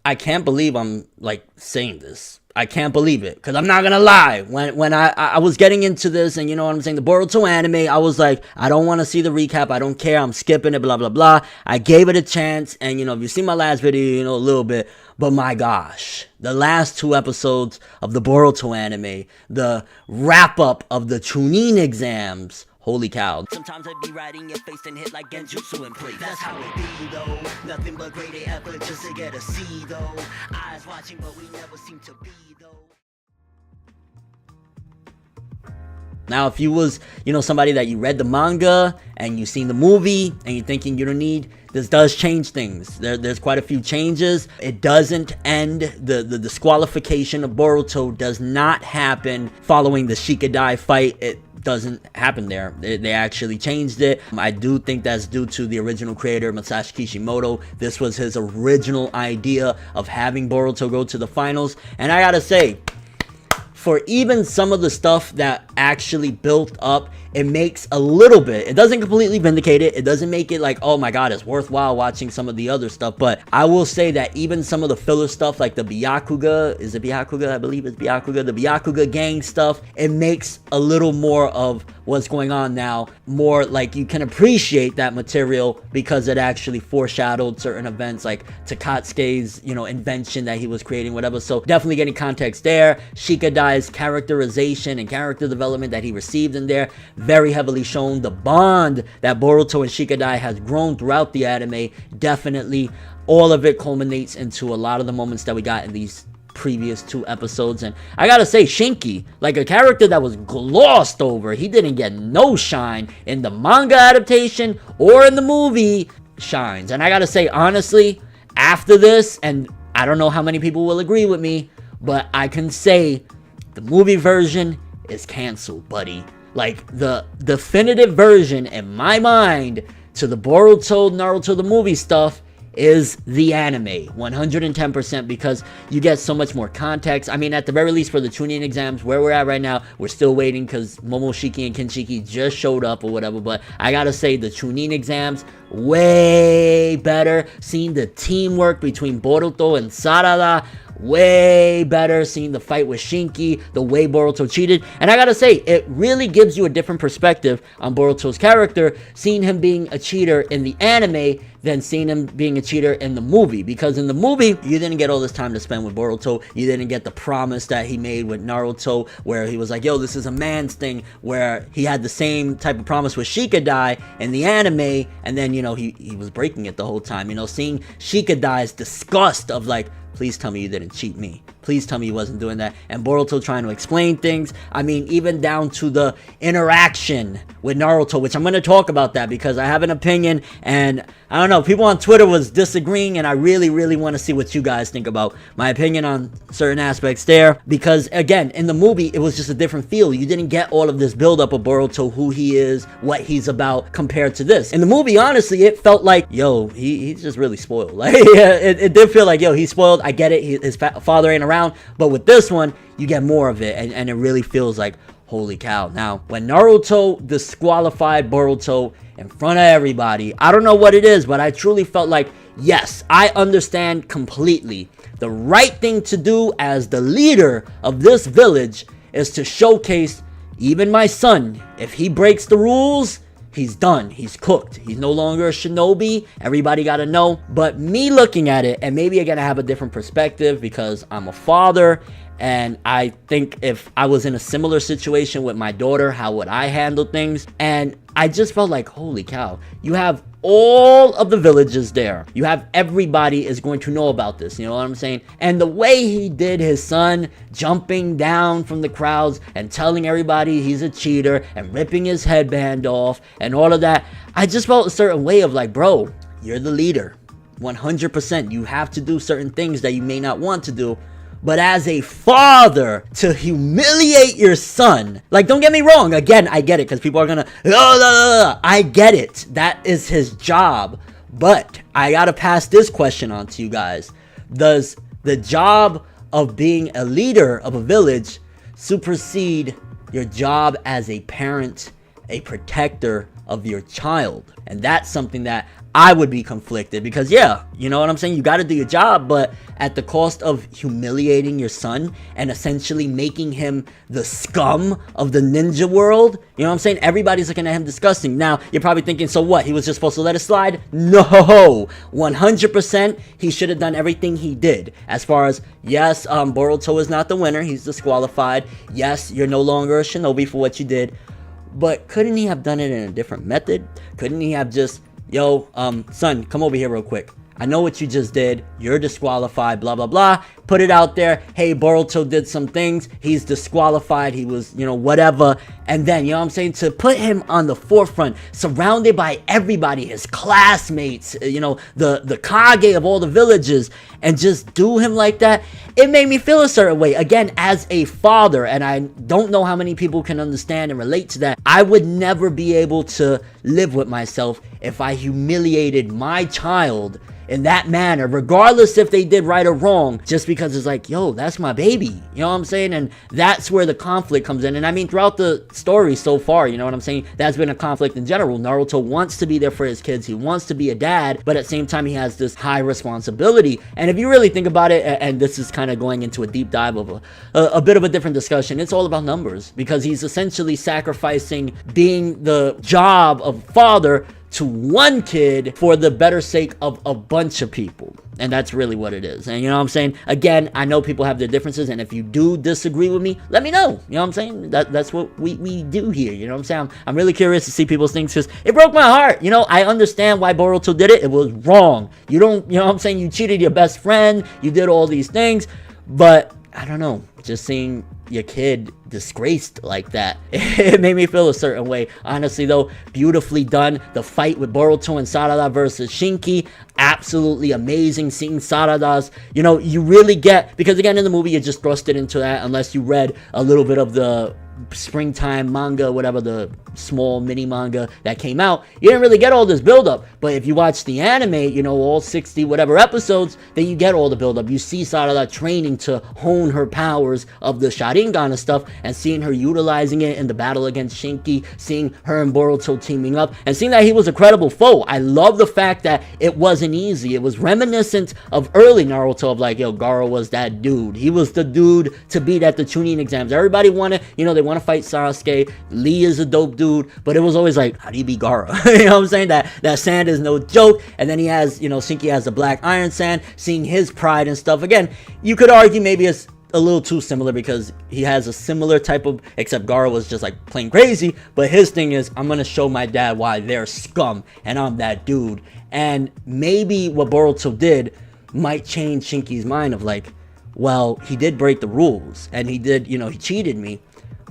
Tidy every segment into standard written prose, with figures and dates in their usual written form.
I can't believe I'm like saying this. I can't believe it, because I'm not gonna lie. When I was getting into this, and you know what I'm saying, the Boruto anime, I was like, I don't want to see the recap. I don't care. I'm skipping it. Blah blah blah. I gave it a chance, and you know, if you see my last video, you know a little bit. But my gosh, the last 2 episodes of the Boruto anime, the wrap up of the Chunin exams. Holy cow. Sometimes I'd be riding your face and hit like Genjutsu in place. That's how it be though. Nothing but great effort just to get a C though. Eyes watching but we never seem to be though. Now if you was, you know, somebody that you read the manga and you seen the movie and you're thinking you don't need, this does change things. There's quite a few changes. It doesn't end, the disqualification of Boruto does not happen following the Shikadai fight. It doesn't happen there. They actually changed it. I do think that's due to the original creator, Masashi Kishimoto. This was his original idea of having Boruto go to the finals. And I gotta say, for even some of the stuff that actually built up, it makes a little bit. It doesn't completely vindicate it. It doesn't make it like, oh my god, it's worthwhile watching some of the other stuff. But I will say that even some of the filler stuff, like the Byakuga, is it Byakuga? I believe it's Byakuga. The Byakuga gang stuff, it makes a little more of what's going on now. More like you can appreciate that material because it actually foreshadowed certain events like Takatsuki's, you know, invention that he was creating, whatever. So definitely getting context there. Shikadai's characterization and character development that he received in there, very heavily shown. The bond that Boruto and Shikadai has grown throughout the anime, definitely all of it culminates into a lot of the moments that we got in these previous 2 episodes. And I gotta say, Shinki, like a character that was glossed over, he didn't get no shine in the manga adaptation or in the movie, shines. And I gotta say, honestly, after this, and I don't know how many people will agree with me, but I can say the movie version is canceled, buddy. Like, the definitive version in my mind to the Boruto, Naruto, the movie stuff is the anime, 110%, because you get so much more context. I mean, at the very least for the Chunin exams, where we're at right now, we're still waiting because Momoshiki and Kinshiki just showed up or whatever. But I gotta say, the Chunin exams, way better. Seeing the teamwork between Boruto and Sarada, way better. Seeing the fight with Shinki, the way Boruto cheated. And I gotta say, it really gives you a different perspective on Boruto's character, seeing him being a cheater in the anime than seeing him being a cheater in the movie. Because in the movie, you didn't get all this time to spend with Boruto. You didn't get the promise that he made with Naruto, where he was like, yo, this is a man's thing, where he had the same type of promise with Shikadai in the anime, and then, you know, he was breaking it the whole time. You know, seeing Shikadai's disgust of like, please tell me you didn't cheat me. Please tell me you wasn't doing that. And Boruto trying to explain things. I mean, even down to the interaction with Naruto, which I'm going to talk about that because I have an opinion. And I don't know, people on Twitter was disagreeing. And I really, really want to see what you guys think about my opinion on certain aspects there. Because again, in the movie, it was just a different feel. You didn't get all of this buildup of Boruto, who he is, what he's about, compared to this. In the movie, honestly, it felt like, yo, he's just really spoiled. Like, it did feel like, yo, he's spoiled. I get it. His father ain't around. But with this one, you get more of it. And it really feels like, holy cow. Now, when Naruto disqualified Boruto in front of everybody, I don't know what it is, but I truly felt like, yes, I understand completely. The right thing to do as the leader of this village is to showcase, even my son, if he breaks the rules, he's done. He's cooked. He's no longer a shinobi. Everybody got to know. But me looking at it, and maybe I got to have a different perspective because I'm a father, and I think if I was in a similar situation with my daughter, how would I handle things? And I just felt like, holy cow, you have all of the villages there. You have everybody is going to know about this. You know what I'm saying? And the way he did his son jumping down from the crowds and telling everybody he's a cheater and ripping his headband off and all of that, I just felt a certain way of like, bro, you're the leader. 100%. You have to do certain things that you may not want to do. But as a father, to humiliate your son, like, don't get me wrong, again, I get it, because people are gonna, I get it, that is his job, but I gotta pass this question on to you guys. Does the job of being a leader of a village supersede your job as a parent, a protector of your child. And that's something that I would be conflicted, because yeah, you know what I'm saying, you got to do your job, but at the cost of humiliating your son and essentially making him the scum of the ninja world. You know what I'm saying? Everybody's looking at him disgusting. Now you're probably thinking, so what, he was just supposed to let it slide? No, 100% he should have done everything he did. As far as, yes, Boruto is not the winner, he's disqualified. Yes, you're no longer a shinobi for what you did, but couldn't he have done it in a different method? Couldn't he have just, yo, son, come over here real quick. I know what you just did. You're disqualified, blah, blah, blah. Put it out there. Hey, Boruto did some things. He's disqualified. He was, you know, whatever. And then, you know what I'm saying? To put him on the forefront, surrounded by everybody, his classmates, you know, the Kage of all the villages, and just do him like that, it made me feel a certain way. Again, as a father, and I don't know how many people can understand and relate to that, I would never be able to live with myself if I humiliated my child in that manner, regardless if they did right or wrong, just because it's like, yo, that's my baby, you know what I'm saying? And that's where the conflict comes in. And I mean, throughout the story so far, you know what I'm saying, that's been a conflict in general. Naruto wants to be there for his kids, he wants to be a dad, but at the same time he has this high responsibility. And if you really think about it, and this is kind of going into a deep dive of a bit of a different discussion, it's all about numbers, because he's essentially sacrificing being the job of father to one kid for the better sake of a bunch of people. And that's really what it is. And you know what I'm saying? Again, I know people have their differences, and if you do disagree with me, let me know. You know what I'm saying? That's what we do here. You know what I'm saying? I'm really curious to see people's things, because it broke my heart. You know, I understand why Boruto did it. It was wrong. You know what I'm saying? You cheated your best friend. You did all these things. But I don't know, just seeing your kid disgraced like that, it made me feel a certain way. Honestly though, beautifully done. The fight with Boruto and Sarada versus Shinki, absolutely amazing. Seeing Sarada's, you know, you really get, because again in the movie you just thrusted into that, unless you read a little bit of the springtime manga, whatever, the small mini manga that came out, you didn't really get all this build up. But if you watch the anime, you know, all 60 whatever episodes, then you get all the build up. You see Sarada training to hone her powers of the Sharingan and stuff, and seeing her utilizing it in the battle against Shinki, seeing her and Boruto teaming up, and seeing that he was a credible foe. I love the fact that it wasn't easy. It was reminiscent of early Naruto, of like, yo, Gaara was that dude. He was the dude to beat at the Chunin exams. Everybody wanted, you know, they want to fight Sasuke. Lee is a dope dude, but it was always like, how do you beat Gaara? You know what I'm saying? That sand is no joke. And then he has, you know, Shinki has the black iron sand, seeing his pride and stuff. Again, you could argue maybe it's a little too similar, because he has a similar type of, except Gaara was just like plain crazy, but his thing is, I'm gonna show my dad why they're scum and I'm that dude. And maybe what Boruto did might change Shinki's mind of like, well, he did break the rules and he did, you know, he cheated me,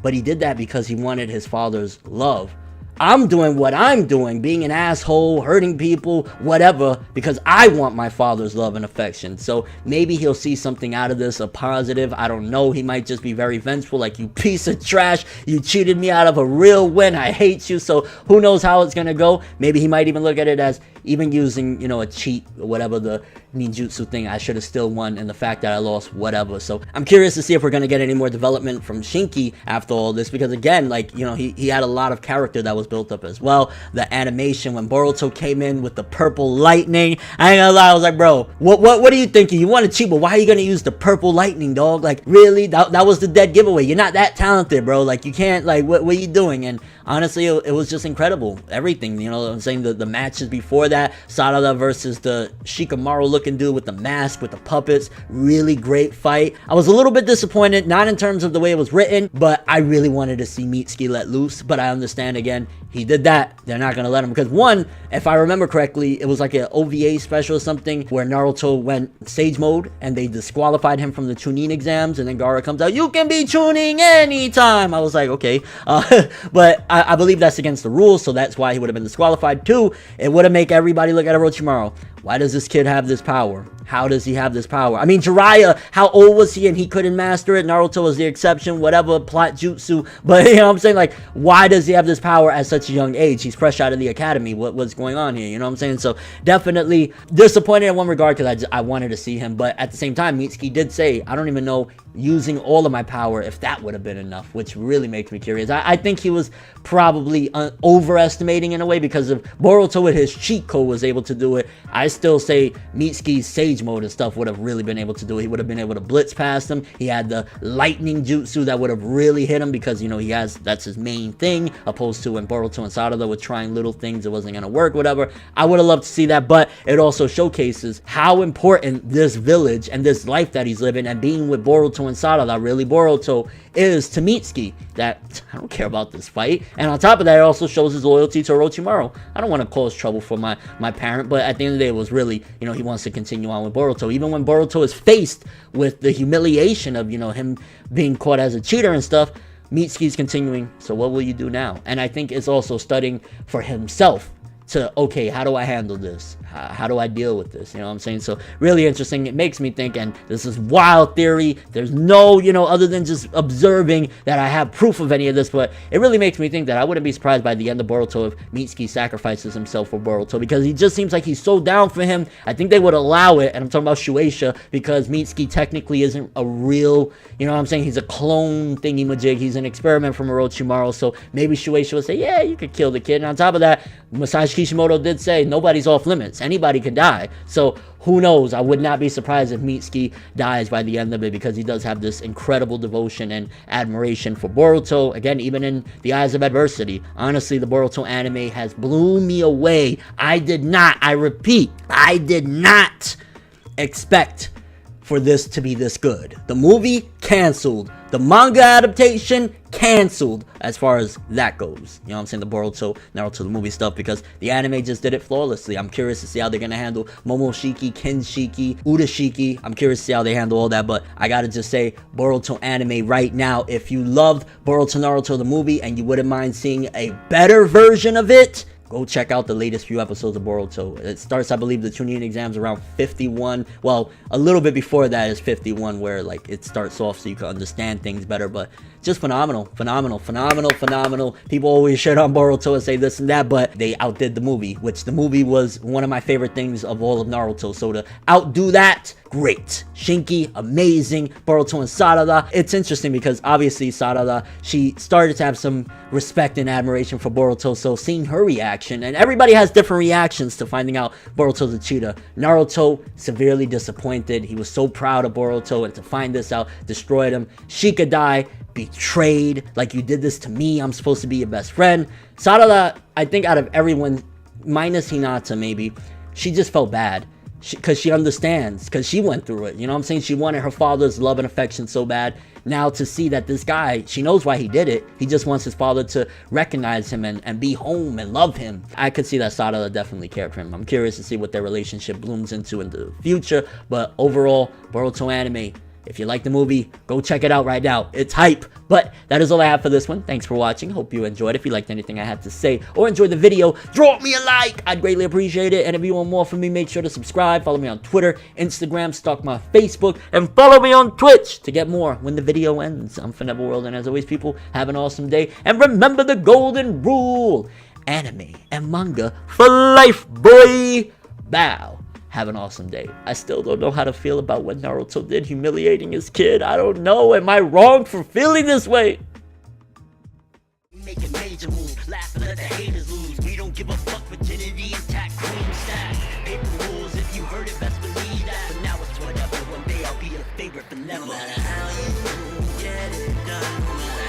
but he did that because he wanted his father's love. I'm doing what I'm doing, being an asshole, hurting people, whatever, because I want my father's love and affection. So maybe he'll see something out of this, a positive. I don't know. He might just be very vengeful, like, you piece of trash. You cheated me out of a real win. I hate you. So who knows how it's going to go. Maybe he might even look at it as even using, you know, a cheat or whatever, the ninjutsu thing. I should have still won, and the fact that I lost, whatever. So I'm curious to see if we're going to get any more development from Shinki after all this, because again, like, you know, he had a lot of character that was built up as well. The animation when Boruto came in with the purple lightning, I ain't gonna lie, I was like, bro, what are you thinking? You want to cheat, but why are you gonna use the purple lightning, dog? Like, really? That was the dead giveaway. You're not that talented, bro. Like, you can't, like, what are you doing? And honestly, it was just incredible. Everything, you know what I'm saying? The matches before that, Sarada versus the Shikamaru looking dude with the mask, with the puppets, really great fight. I was a little bit disappointed, not in terms of the way it was written, but I really wanted to see Mitsuki let loose. But I understand, again, he did that. They're not gonna let him, because one, if I remember correctly, it was like an OVA special or something where Naruto went sage mode and they disqualified him from the Chunin exams, and then Gaara comes out, you can be tuning anytime. I was like, okay, but I believe that's against the rules, so that's why he would have been disqualified. Two, it would have made everybody look at Orochimaru. Why does this kid have this power? How does he have this power? I mean, Jiraiya, how old was he and he couldn't master it? Naruto was the exception, whatever, plot jutsu. But, you know what I'm saying? Like, why does he have this power at such such a young age. He's fresh out of the academy. What's going on here? You know what I'm saying? So definitely disappointed in one regard because I wanted to see him. But at the same time, Mitsuki did say, I don't even know using all of my power if that would have been enough, which really makes me curious. I think he was probably overestimating in a way because of Boruto with his cheat code was able to do it. I still say Mitsuki's Sage Mode and stuff would have really been able to do it. He would have been able to blitz past him. He had the lightning jutsu that would have really hit him because, you know, that's his main thing, opposed to when Boruto and Sarada were trying little things, it wasn't going to work, whatever. I would have loved to see that, but it also showcases how important this village and this life that he's living and being with Boruto and Sarada, really Boruto, is to Mitsuki. That I don't care about this fight. And on top of that, it also shows his loyalty to Orochimaru. I don't want to cause trouble for my parent, but at the end of the day, it was really, you know, he wants to continue on with Boruto. Even when Boruto is faced with the humiliation of, you know, him being caught as a cheater and stuff, Mitsuki's continuing, so what will you do now? And I think it's also studying for himself to, okay, how do I handle this? How do I deal with this? You know what I'm saying? So really interesting. It makes me think, and this is wild theory. There's no, you know, other than just observing that I have proof of any of this, but it really makes me think that I wouldn't be surprised by the end of Boruto if Mitsuki sacrifices himself for Boruto, because he just seems like he's so down for him. I think they would allow it, and I'm talking about Shueisha, because Mitsuki technically isn't a real, you know what I'm saying? He's a clone thingy-majig. He's an experiment from Orochimaru, so maybe Shueisha would say, yeah, you could kill the kid. And on top of that, Masashi Kishimoto did say nobody's off limits. Anybody could die. So who knows? I would not be surprised if Mitsuki dies by the end of it, because he does have this incredible devotion and admiration for Boruto. Again, even in the eyes of adversity. Honestly, the Boruto anime has blew me away. I repeat, I did not expect for this to be this good. The movie canceled. The manga adaptation canceled as far as that goes. You know what I'm saying? The Boruto, Naruto, the movie stuff, because the anime just did it flawlessly. I'm curious to see how they're going to handle Momoshiki, Kenshiki, Udashiki. I'm curious to see how they handle all that, but I gotta just say, Boruto anime right now, if you loved Boruto Naruto the movie and you wouldn't mind seeing a better version of it, go check out the latest few episodes of Boruto. It starts, I believe, the Chunin exams around 51. Well, a little bit before that is 51, where like it starts off so you can understand things better. But just phenomenal. People always shit on Boruto and say this and that, but they outdid the movie, which the movie was one of my favorite things of all of Naruto. So to outdo that, great. Shinki, amazing. Boruto and Sarada. It's interesting because obviously Sarada, she started to have some respect and admiration for Boruto, so seeing her reaction, and everybody has different reactions to finding out Boruto's a cheater. Naruto, severely disappointed. He was so proud of Boruto, and to find this out, destroyed him. Shikadai, betrayed, like, you did this to me, I'm supposed to be your best friend. Sarada, I think out of everyone, minus Hinata maybe, she just felt bad. Because she understands, because she went through it. You know what I'm saying? She wanted her father's love and affection so bad. Now to see that this guy, she knows why he did it. He just wants his father to recognize him and be home and love him. I could see that Sarada definitely cared for him. I'm curious to see what their relationship blooms into in the future. But overall, Boruto anime, if you like the movie, go check it out right now. It's hype. But that is all I have for this one. Thanks for watching. Hope you enjoyed. If you liked anything I had to say or enjoyed the video, drop me a like. I'd greatly appreciate it. And if you want more from me, make sure to subscribe. Follow me on Twitter, Instagram, stalk my Facebook, and follow me on Twitch to get more when the video ends. I'm ForneverWorld, and as always, people, have an awesome day. And remember the golden rule. Anime and manga for life, boy. Bow. Have an awesome day. I still don't know how to feel about what Naruto did, humiliating his kid. I don't know. Am I wrong for feeling this way? Make a major move, laugh and let the haters lose. We don't give a fuck, virginity intact, queen stack. Paper rules, if you heard it, best believe that. But now it's whatever, one day I'll be your favorite, but never. No matter how you get it done.